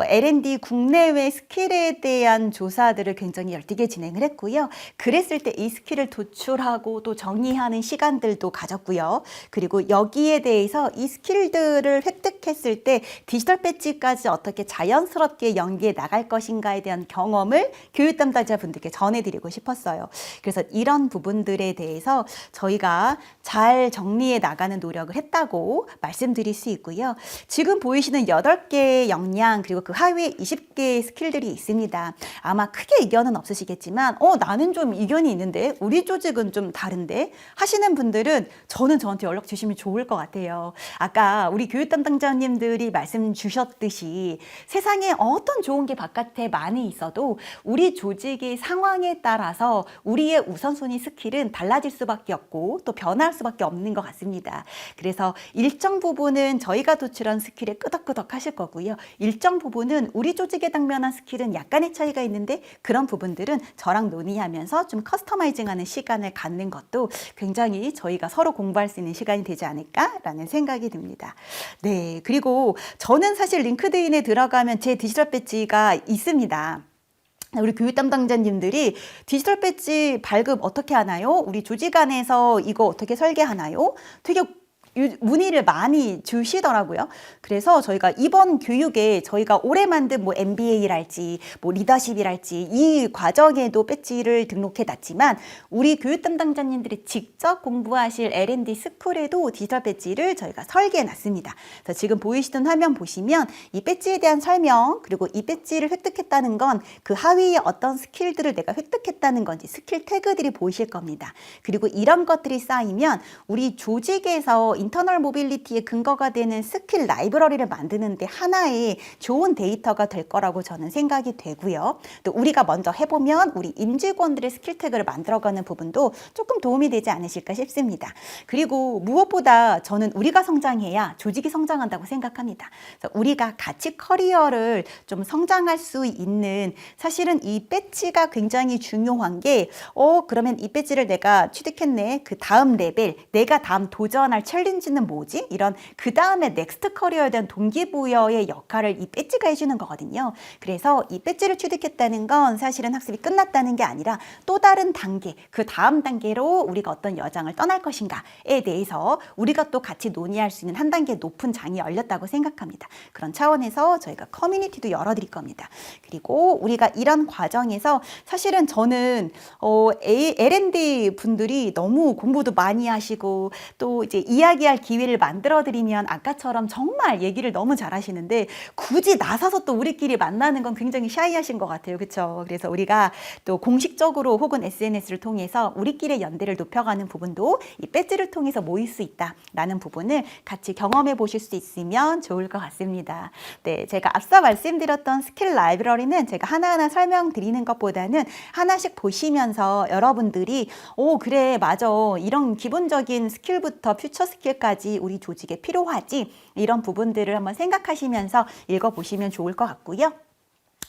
L&D 국내외 스킬에 대한 조사들을 굉장히 열띠게 진행을 했고요. 그랬을 때 이 스킬을 도출하고 또 정의하는 시간들도 가졌고요. 그리고 여기에 대해서 이 스킬들을 획득했을 때 디지털 배지까지 어떻게 자연스럽게 연계해 나갈 것인가에 대한 경험을 교육 담당자분들께 전해드리고 싶었어요. 그래서 이런 부분들에 대해서 저희가 잘 정리해 나가는 노력을 했다고 말씀드릴 수 있고요. 지금 보이시는 8개의 역량 그리고 그 하위에 20개의 스킬들이 있습니다. 아마 크게 이견은 없으시겠지만 나는 좀 이견이 있는데 우리 조직은 좀 다른데 하시는 분들은 저한테 연락 주시면 좋을 것 같아요. 아까 우리 교육 담당자님들이 말씀 주셨듯이 세상에 어떤 좋은 게 바깥에 많이 있어도 우리 조직의 상황에 따라서 우리의 우선순위 스킬은 달라질 수밖에 없고 또 변할 수밖에 없는 것 같습니다. 그래서 일정 부분은 저희가 도출한 스킬에 끄덕끄덕 하실 거고요. 일정 부분은 우리 조직에 당면한 스킬은 약간의 차이가 있는데 그런 부분들은 저랑 논의하면서 좀 커스터마이징하는 시간을 갖는 것도 굉장히 저희가 서로 공부할 수 있는 시간이 되지 않을까라는 생각이 듭니다. 네, 그리고 저는 사실 링크드인에 들어가면 제 디지털 배지가 있습니다. 우리 교육 담당자님들이 디지털 배지 발급 어떻게 하나요? 우리 조직 안에서 이거 어떻게 설계하나요? 되게 문의를 많이 주시더라고요. 그래서 저희가 이번 교육에 저희가 올해 만든 뭐 MBA랄지 뭐 리더십이랄지 이 과정에도 배지를 등록해 놨지만 우리 교육 담당자님들이 직접 공부하실 L&D 스쿨에도 디지털 배지를 저희가 설계해 놨습니다. 그래서 지금 보이시는 화면 보시면 이 배지에 대한 설명 그리고 이 배지를 획득했다는 건 그 하위에 어떤 스킬들을 내가 획득했다는 건지 스킬 태그들이 보이실 겁니다. 그리고 이런 것들이 쌓이면 우리 조직에서 인터널 모빌리티의 근거가 되는 스킬 라이브러리를 만드는데 하나의 좋은 데이터가 될 거라고 저는 생각이 되고요. 또 우리가 먼저 해보면 우리 임직원들의 스킬 태그를 만들어가는 부분도 조금 도움이 되지 않으실까 싶습니다. 그리고 무엇보다 저는 우리가 성장해야 조직이 성장한다고 생각합니다. 그래서 우리가 같이 커리어를 좀 성장할 수 있는 사실은 이 배지가 굉장히 중요한 게 그러면 이 배지를 내가 취득했네. 그 다음 레벨, 내가 다음 도전할 챌린지는 뭐지? 이런 그 다음에 넥스트 커리어에 대한 동기부여의 역할을 이 배지가 해주는 거거든요. 그래서 이 배지를 취득했다는 건 사실은 학습이 끝났다는 게 아니라 또 다른 단계, 그 다음 단계로 우리가 어떤 여정을 떠날 것인가에 대해서 우리가 또 같이 논의할 수 있는 한 단계 높은 장이 열렸다고 생각합니다. 그런 차원에서 저희가 커뮤니티도 열어드릴 겁니다. 그리고 우리가 이런 과정에서 사실은 저는 L&D 분들이 너무 공부도 많이 하시고 또 이제 이야기 이야기할 기회를 만들어드리면 아까처럼 정말 얘기를 너무 잘하시는데 굳이 나서서 또 우리끼리 만나는 건 굉장히 샤이하신 것 같아요. 그렇죠? 그래서 우리가 또 공식적으로 혹은 SNS를 통해서 우리끼리의 연대를 높여가는 부분도 이 배지를 통해서 모일 수 있다라는 부분을 같이 경험해 보실 수 있으면 좋을 것 같습니다. 네, 제가 앞서 말씀드렸던 스킬 라이브러리는 제가 하나하나 설명드리는 것보다는 하나씩 보시면서 여러분들이 그래 맞아 이런 기본적인 스킬부터 퓨처 스킬까지 우리 조직에 필요하지 이런 부분들을 한번 생각하시면서 읽어보시면 좋을 것 같고요.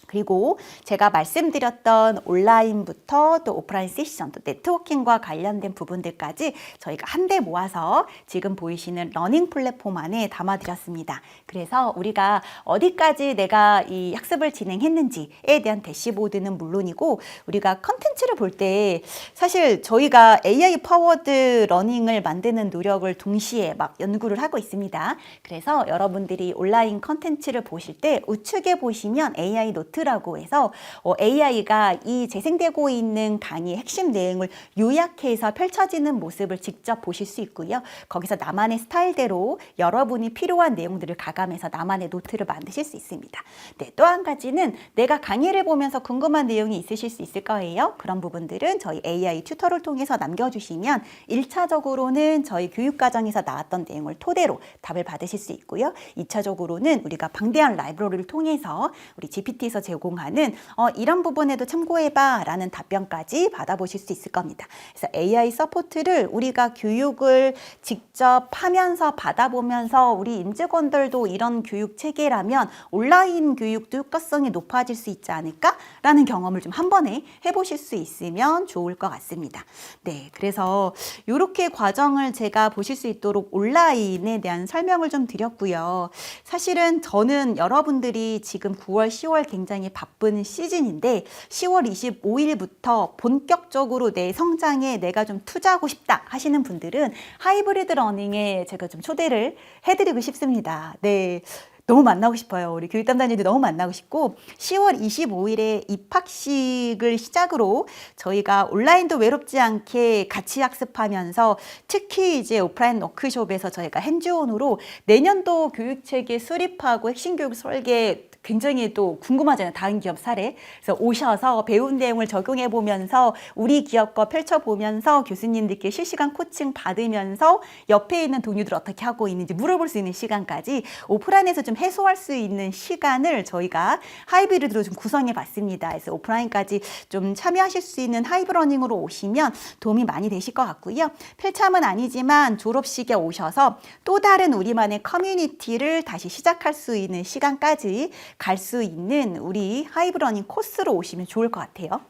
그리고 제가 말씀드렸던 온라인부터 또 오프라인 세션, 또 네트워킹과 관련된 부분들까지 저희가 한데 모아서 지금 보이시는 러닝 플랫폼 안에 담아드렸습니다. 그래서 우리가 어디까지 내가 이 학습을 진행했는지에 대한 대시보드는 물론이고 우리가 컨텐츠를 볼 때 사실 저희가 AI 파워드 러닝을 만드는 노력을 동시에 막 연구를 하고 있습니다. 그래서 여러분들이 온라인 컨텐츠를 보실 때 우측에 보시면 AI 노트 라고 해서 AI가 이 재생되고 있는 강의의 핵심 내용을 요약해서 펼쳐지는 모습을 직접 보실 수 있고요. 거기서 나만의 스타일대로 여러분이 필요한 내용들을 가감해서 나만의 노트를 만드실 수 있습니다. 네, 또 한 가지는 내가 강의를 보면서 궁금한 내용이 있으실 수 있을 거예요. 그런 부분들은 저희 AI 튜터를 통해서 남겨주시면 1차적으로는 저희 교육과정에서 나왔던 내용을 토대로 답을 받으실 수 있고요. 2차적으로는 우리가 방대한 라이브러리를 통해서 우리 GPT에서 제공하는 이런 부분에도 참고해봐 라는 답변까지 받아보실 수 있을 겁니다. 그래서 AI 서포트를 우리가 교육을 직접 하면서 받아보면서 우리 임직원들도 이런 교육 체계라면 온라인 교육도 효과성이 높아질 수 있지 않을까? 라는 경험을 좀 한 번에 해보실 수 있으면 좋을 것 같습니다. 네, 그래서 이렇게 과정을 제가 보실 수 있도록 온라인에 대한 설명을 좀 드렸고요. 사실은 저는 여러분들이 지금 9월, 10월 굉장히 바쁜 시즌인데 10월 25일부터 본격적으로 내 성장에 내가 좀 투자하고 싶다 하시는 분들은 하이브리드 러닝에 제가 좀 초대를 해드리고 싶습니다. 네. 너무 만나고 싶어요. 우리 교육 담당자들 너무 만나고 싶고 10월 25일에 입학식을 시작으로 저희가 온라인도 외롭지 않게 같이 학습하면서 특히 이제 오프라인 워크숍에서 저희가 핸즈온으로 내년도 교육체계 수립하고 핵심 교육 설계 굉장히 또 궁금하잖아요. 다른 기업 사례. 그래서 오셔서 배운 내용을 적용해 보면서 우리 기업 거 펼쳐보면서 교수님들께 실시간 코칭 받으면서 옆에 있는 동료들 어떻게 하고 있는지 물어볼 수 있는 시간까지 오프라인에서 좀 해소할 수 있는 시간을 저희가 하이브리드로 좀 구성해 봤습니다. 그래서 오프라인까지 좀 참여하실 수 있는 하이브러닝으로 오시면 도움이 많이 되실 것 같고요. 필참은 아니지만 졸업식에 오셔서 또 다른 우리만의 커뮤니티를 다시 시작할 수 있는 시간까지 갈 수 있는 우리 하이브러닝 코스로 오시면 좋을 것 같아요.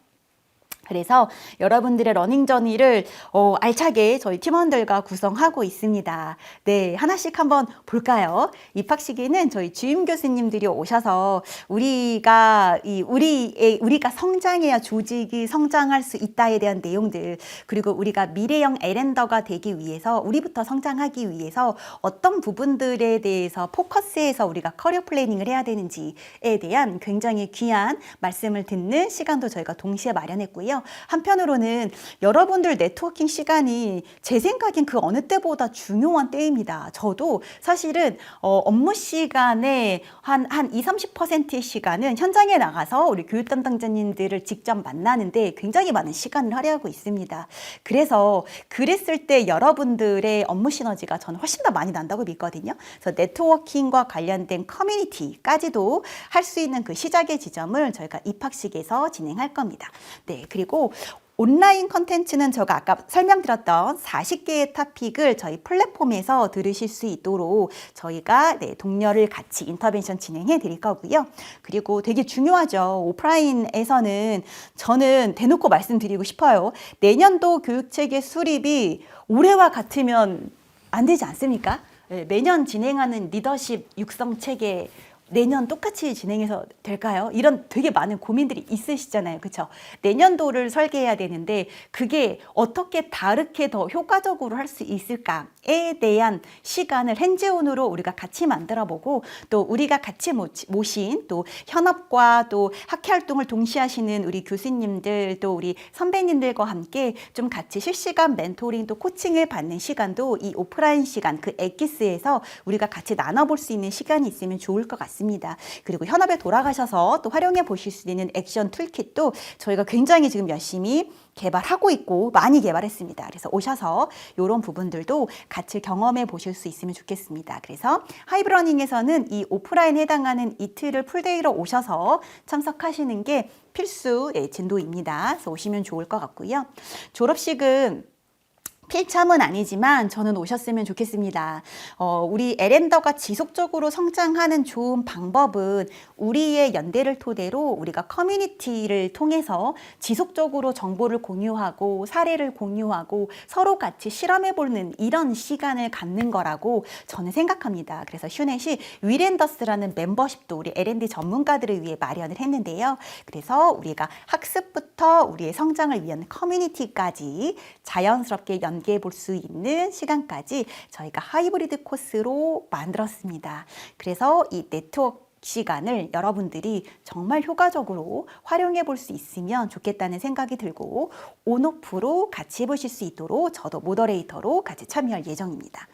그래서 여러분들의 러닝 저니를 알차게 저희 팀원들과 구성하고 있습니다. 네, 하나씩 한번 볼까요? 입학식에는 저희 주임 교수님들이 오셔서 우리가 성장해야 조직이 성장할 수 있다에 대한 내용들, 그리고 우리가 미래형 엘엔더가 되기 위해서 우리부터 성장하기 위해서 어떤 부분들에 대해서 포커스해서 우리가 커리어 플래닝을 해야 되는지에 대한 굉장히 귀한 말씀을 듣는 시간도 저희가 동시에 마련했고요. 한편으로는 여러분들 네트워킹 시간이 제 생각엔 그 어느 때보다 중요한 때입니다. 저도 사실은 업무 시간에 한 20-30%의 시간은 현장에 나가서 우리 교육 담당자님들을 직접 만나는데 굉장히 많은 시간을 할애하고 있습니다. 그래서 그랬을 때 여러분들의 업무 시너지가 저는 훨씬 더 많이 난다고 믿거든요. 그래서 네트워킹과 관련된 커뮤니티까지도 할 수 있는 그 시작의 지점을 저희가 입학식에서 진행할 겁니다. 네, 그리고 온라인 컨텐츠는 제가 아까 설명드렸던 40개의 토픽을 저희 플랫폼에서 들으실 수 있도록 저희가 동료를 같이 인터벤션 진행해 드릴 거고요. 그리고 되게 중요하죠. 오프라인에서는 저는 대놓고 말씀드리고 싶어요. 내년도 교육체계 수립이 올해와 같으면 안 되지 않습니까? 매년 진행하는 리더십 육성 체계 내년 똑같이 진행해서 될까요? 이런 되게 많은 고민들이 있으시잖아요. 그렇죠? 내년도를 설계해야 되는데 그게 어떻게 다르게 더 효과적으로 할 수 있을까에 대한 시간을 핸즈온으로 우리가 같이 만들어 보고 또 우리가 같이 모신 또 현업과 또 학회 활동을 동시에 하시는 우리 교수님들 또 우리 선배님들과 함께 좀 같이 실시간 멘토링 또 코칭을 받는 시간도 이 오프라인 시간 그 엑기스에서 우리가 같이 나눠볼 수 있는 시간이 있으면 좋을 것 같습니다. 그리고 현업에 돌아가셔서 또 활용해 보실 수 있는 액션 툴킷도 저희가 굉장히 지금 열심히 개발하고 있고 많이 개발했습니다. 그래서 오셔서 이런 부분들도 같이 경험해 보실 수 있으면 좋겠습니다. 그래서 하이브러닝에서는 이 오프라인에 해당하는 이틀을 풀데이로 오셔서 참석하시는 게 필수 진도입니다. 그래서 오시면 좋을 것 같고요. 졸업식은 필참은 아니지만 저는 오셨으면 좋겠습니다. 우리 엘엔더가 지속적으로 성장하는 좋은 방법은 우리의 연대를 토대로 우리가 커뮤니티를 통해서 지속적으로 정보를 공유하고 사례를 공유하고 서로 같이 실험해보는 이런 시간을 갖는 거라고 저는 생각합니다. 그래서 휴넷이 위렌더스라는 멤버십도 우리 L&D 전문가들을 위해 마련을 했는데요. 그래서 우리가 학습부터 우리의 성장을 위한 커뮤니티까지 자연스럽게 연계해 볼 수 있는 시간까지 저희가 하이브리드 코스로 만들었습니다. 그래서 이 네트워크 시간을 여러분들이 정말 효과적으로 활용해 볼 수 있으면 좋겠다는 생각이 들고 온오프로 같이 해보실 수 있도록 저도 모더레이터로 같이 참여할 예정입니다.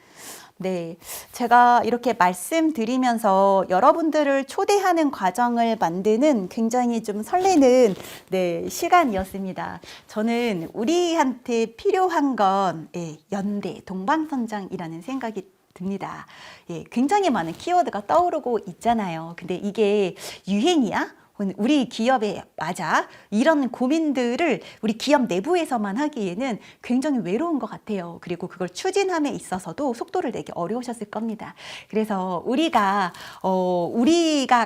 네, 제가 이렇게 말씀드리면서 여러분들을 초대하는 과정을 만드는 굉장히 좀 설레는 시간이었습니다. 저는 우리한테 필요한 건 연대, 동방선장이라는 생각이 듭니다. 굉장히 많은 키워드가 떠오르고 있잖아요. 근데 이게 유행이야? 우리 기업에 맞아? 이런 고민들을 우리 기업 내부에서만 하기에는 굉장히 외로운 것 같아요. 그리고 그걸 추진함에 있어서도 속도를 내기 어려우셨을 겁니다. 그래서 우리가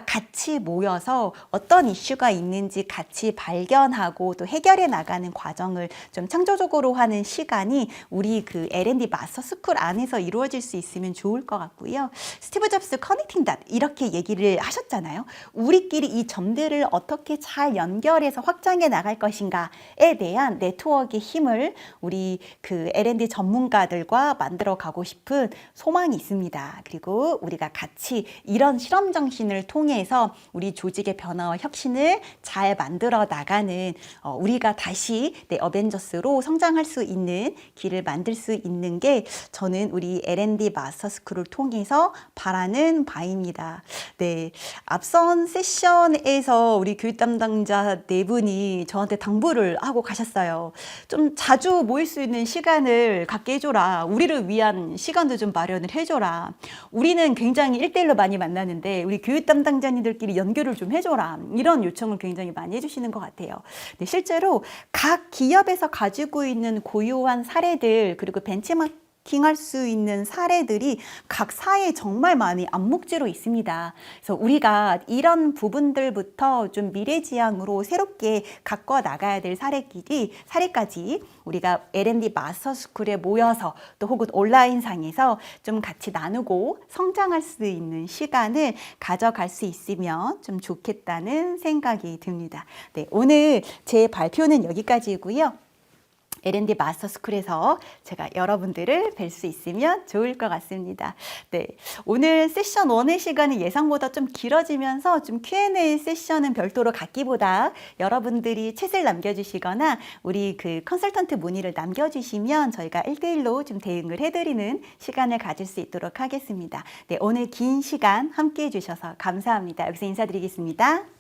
같이 모여서 어떤 이슈가 있는지 같이 발견하고 또 해결해 나가는 과정을 좀 창조적으로 하는 시간이 우리 그 L&D 마스터 스쿨 안에서 이루어질 수 있으면 좋을 것 같고요. 스티브 잡스 커넥팅 닷 이렇게 얘기를 하셨잖아요. 우리끼리 이 점들을 어떻게 잘 연결해서 확장해 나갈 것인가에 대한 네트워크의 힘을 우리 그 L&D 전문가들과 만들어 가고 싶은 소망이 있습니다. 그리고 우리가 같이 이런 실험 정신을 통해서 우리 조직의 변화와 혁신을 잘 만들어 나가는 우리가 다시 어벤져스로 성장할 수 있는 길을 만들 수 있는 게 저는 우리 L&D 마스터 스쿨을 통해서 바라는 바입니다. 네, 앞선 세션에서 우리 교육 담당자 네 분이 저한테 당부를 하고 가셨어요. 좀 자주 모일 수 있는 시간을 갖게 해줘라. 우리를 위한 시간도 좀 마련을 해줘라. 우리는 굉장히 1대1로 많이 만나는데 우리 교육 담당자님들끼리 연결을 좀 해줘라. 이런 요청을 굉장히 많이 해주시는 것 같아요. 근데 실제로 각 기업에서 가지고 있는 고유한 사례들 그리고 벤치마킹 할 수 있는 사례들이 각 사회에 정말 많이 안목지로 있습니다. 그래서 우리가 이런 부분들부터 좀 미래지향으로 새롭게 갖고 나가야 될 사례까지 우리가 L&D 마스터 스쿨에 모여서 또 혹은 온라인상에서 좀 같이 나누고 성장할 수 있는 시간을 가져갈 수 있으면 좀 좋겠다는 생각이 듭니다. 네, 오늘 제 발표는 여기까지이고요. L&D 마스터 스쿨에서 제가 여러분들을 뵐 수 있으면 좋을 것 같습니다. 네, 오늘 세션 1의 시간이 예상보다 좀 길어지면서 좀 Q&A 세션은 별도로 갖기보다 여러분들이 챗을 남겨주시거나 우리 그 컨설턴트 문의를 남겨주시면 저희가 1대1로 좀 대응을 해드리는 시간을 가질 수 있도록 하겠습니다. 네, 오늘 긴 시간 함께 해주셔서 감사합니다. 여기서 인사드리겠습니다.